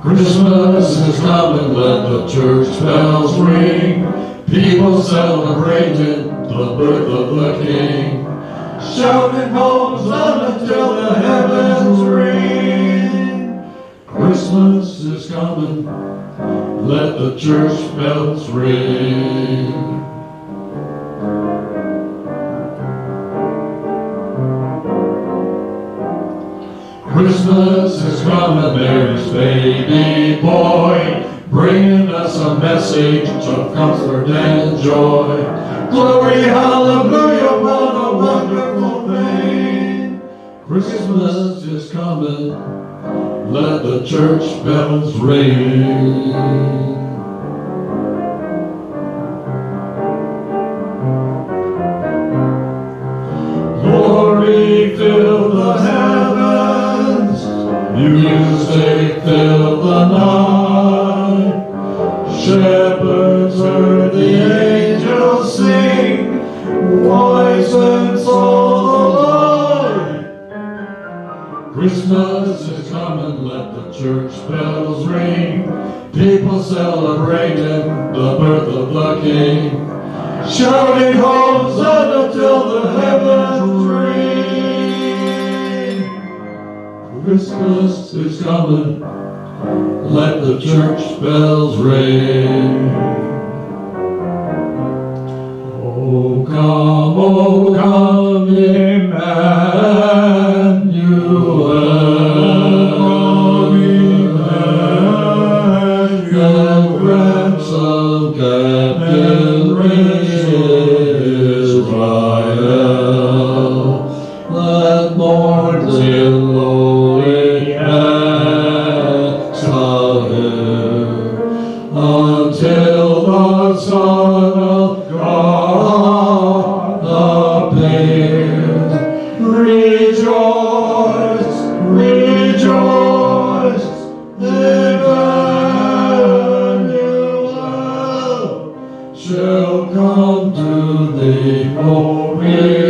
Christmas is coming, let the church bells ring. People celebrating the birth of the King. Shouting Hosanna until the heavens ring. Christmas is coming, let the church bells ring. Christmas is coming, Mary's baby boy, bringing us a message of comfort and joy. Glory, hallelujah, what a wonderful thing. Christmas is coming, let the church bells ring. Glory, fill the heavens, music fill the night. Shepherds heard the angels sing, wise men saw the light. Christmas is coming, let the church bells ring. People celebrating the birth of the King. Shouting Hosanna till the heavens ring. Christmas is coming, let the church bells ring. Oh come, Emmanuel, the ransom captain raised Israel. Let mourns in lowly exile here, until the Son of God appears. Rejoice, rejoice, Emmanuel shall come to thee, O Israel.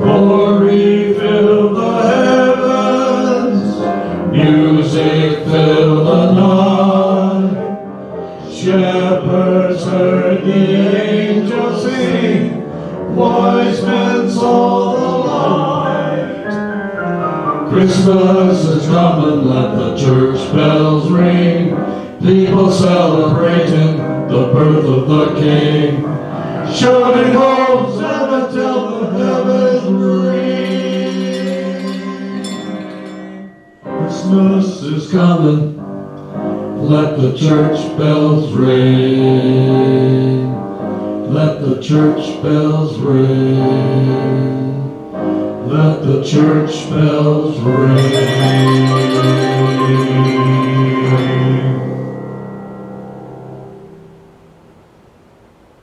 Glory, fill the heavens, music fill the night. Shepherds heard the angels sing, wise men saw the light. Christmas is coming, let the church bells ring. People celebrating the birth of the King. Shouting Hosanna till the heavens ring. Christmas is coming, let the church bells ring. Let the church bells ring. Let the church bells ring.